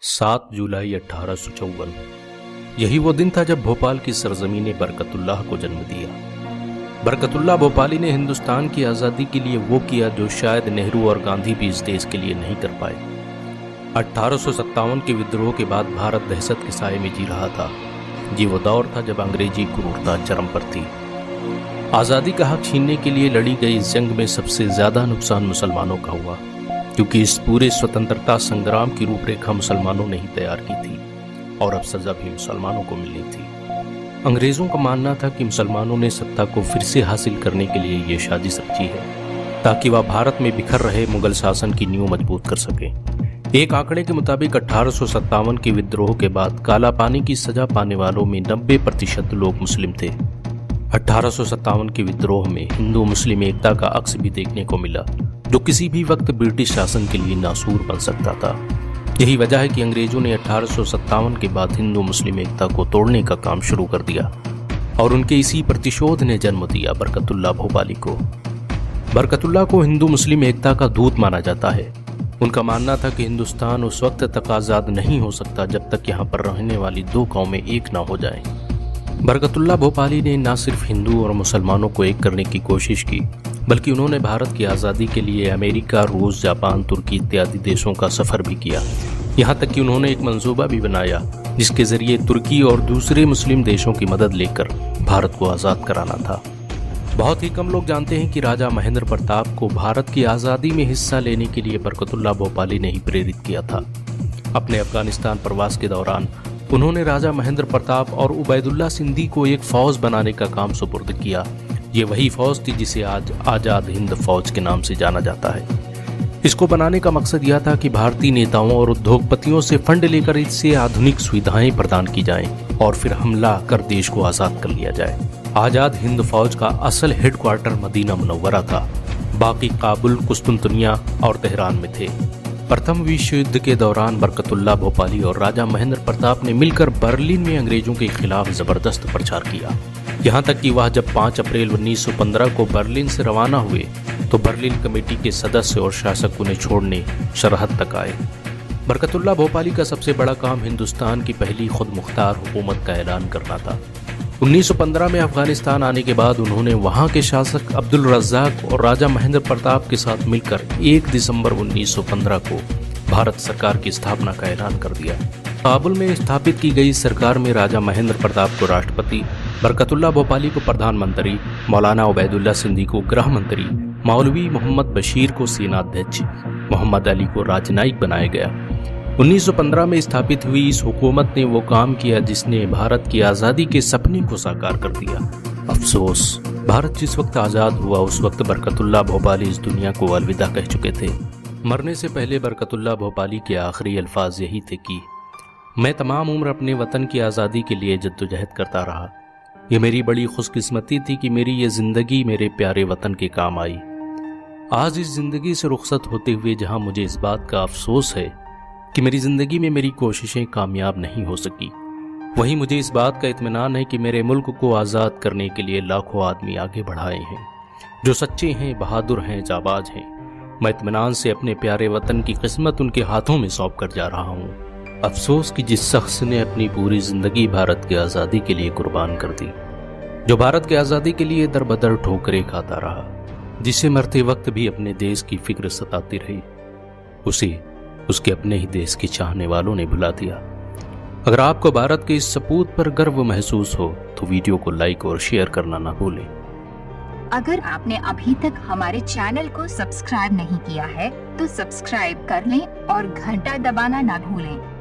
7 जुलाई 1854। यही वो दिन था जब भोपाल की सरजमी ने बरकतुल्लाह को जन्म दिया। बरकतुल्लाह भोपाली ने हिंदुस्तान की आज़ादी के लिए वो किया जो शायद नेहरू और गांधी भी इस देश के लिए नहीं कर पाए। 1857 के विद्रोह के बाद भारत दहशत के साए में जी रहा था। ये वो दौर था जब अंग्रेजी क्रूरता चरम पर थी। आज़ादी का हक छीनने के लिए लड़ी गई इस जंग में सबसे ज्यादा नुकसान मुसलमानों का हुआ, क्योंकि इस पूरे स्वतंत्रता संग्राम की रूपरेखा मुसलमानों ने ही तैयार की थी और अब सजा भी मुसलमानों को मिलनी थी। अंग्रेजों का मानना था कि मुसलमानों ने सत्ता को फिर से हासिल करने के लिए ये साजिश रची है ताकि वह भारत में बिखर रहे मुगल शासन की नींव मजबूत कर सके। एक आंकड़े के मुताबिक 1857 के विद्रोह के बाद काला पानी की सजा पाने वालों में 90% लोग मुस्लिम थे। 1857 के विद्रोह में हिंदू मुस्लिम एकता का अक्स भी देखने को मिला, जो किसी भी वक्त ब्रिटिश शासन के लिए नासूर बन सकता था। यही वजह है कि अंग्रेजों ने 1857 के बाद हिंदू मुस्लिम एकता को तोड़ने का काम शुरू कर दिया और उनके इसी प्रतिशोध ने जन्म दिया बरकतुल्लाह भोपाली को। बरकतुल्लाह को हिंदू मुस्लिम एकता का दूत माना जाता है। उनका मानना था कि हिंदुस्तान उस वक्त तक आज़ाद नहीं हो सकता जब तक यहाँ पर रहने वाली दो कौमें एक ना हो जाएं। बरकतुल्लाह भोपाली ने न सिर्फ हिंदू और मुसलमानों को एक करने की कोशिश की, बल्कि उन्होंने भारत की आज़ादी के लिए अमेरिका, रूस, जापान, तुर्की इत्यादि देशों का सफ़र भी किया। यहाँ तक कि उन्होंने एक मंसूबा भी बनाया जिसके जरिए तुर्की और दूसरे मुस्लिम देशों की मदद लेकर भारत को आज़ाद कराना था। बहुत ही कम लोग जानते हैं कि राजा महेंद्र प्रताप को भारत की आज़ादी में हिस्सा लेने के लिए बरकतुल्लाह भोपाली ने ही प्रेरित किया था। अपने अफगानिस्तान प्रवास के दौरान उन्होंने राजा महेंद्र प्रताप और उबैदुल्ला सिंधी को एक फौज बनाने का काम सुपुर्द किया। ये वही फौज थी जिसे आज आज़ाद हिंद फौज के नाम से जाना जाता है। इसको बनाने का मकसद यह था कि भारतीय नेताओं और उद्योगपतियों से फंड लेकर इससे आधुनिक सुविधाएं प्रदान की जाएं और फिर हमला कर देश को आज़ाद कर लिया जाए। आज़ाद हिंद फौज का असल हेडक्वार्टर मदीना मुनव्वरा था, बाकी काबुल, कुस्तुनतुनिया और तेहरान में थे। प्रथम विश्व युद्ध के दौरान बरकतुल्लाह भोपाली और राजा महेंद्र प्रताप ने मिलकर बर्लिन में अंग्रेजों के खिलाफ जबरदस्त प्रचार किया। यहाँ तक कि वह जब 5 अप्रैल 1915 को बर्लिन से रवाना हुए तो बर्लिन कमेटी के सदस्य और शासक उन्हें छोड़ने सरहद तक आए। बरकतुल्लाह भोपाली का सबसे बड़ा काम हिंदुस्तान की पहली खुद मुख्तार हुकूमत का ऐलान करना था। 1915 में अफगानिस्तान आने के बाद उन्होंने वहां के शासक अब्दुल रज़्ज़ाक और राजा महेंद्र प्रताप के साथ मिलकर 1 दिसंबर 1915 को भारत सरकार की स्थापना का ऐलान कर दिया। काबुल में स्थापित की गई सरकार में राजा महेंद्र प्रताप को राष्ट्रपति, बरकतुल्लाह भोपाली को प्रधानमंत्री, मौलाना उबैदुल्ला सिंधी को गृह मंत्री, मौलवी मोहम्मद बशीर को सेनाध्यक्ष, मोहम्मद अली को राजनयिक बनाया गया। 1915 में स्थापित हुई इस हुकूमत ने वो काम किया जिसने भारत की आज़ादी के सपने को साकार कर दिया। अफसोस, भारत जिस वक्त आज़ाद हुआ उस वक्त बरकतुल्लाह भोपाली इस दुनिया को अलविदा कह चुके थे। मरने से पहले बरकतुल्लाह भोपाली के आखिरी अल्फाज यही थे कि मैं तमाम उम्र अपने वतन की आज़ादी के लिए जद्दोजहद करता रहा। ये मेरी बड़ी खुशकिस्मती थी कि मेरी ये ज़िंदगी मेरे प्यारे वतन के काम आई। आज इस ज़िंदगी से रुखसत होते हुए जहाँ मुझे इस बात का अफसोस है कि मेरी ज़िंदगी में मेरी कोशिशें कामयाब नहीं हो सकी, वहीं मुझे इस बात का इत्मीनान है कि मेरे मुल्क को आज़ाद करने के लिए लाखों आदमी आगे बढ़ाए हैं जो सच्चे हैं, बहादुर हैं, जाबाज हैं। मैं इत्मीनान से अपने प्यारे वतन की किस्मत उनके हाथों में सौंप कर जा रहा हूँ। अफसोस कि जिस शख्स ने अपनी पूरी ज़िंदगी भारत की आज़ादी के लिए कुर्बान कर दी, जो भारत की आज़ादी के लिए दर बदर ठोकरें खाता रहा, जिसे मरते वक्त भी अपने देश की फिक्र सताती रही, उसे उसके अपने ही देश के चाहने वालों ने भुला दिया। अगर आपको भारत के इस सपूत पर गर्व महसूस हो तो वीडियो को लाइक और शेयर करना ना भूलें। अगर आपने अभी तक हमारे चैनल को सब्सक्राइब नहीं किया है तो सब्सक्राइब कर लें और घंटा दबाना ना भूलें।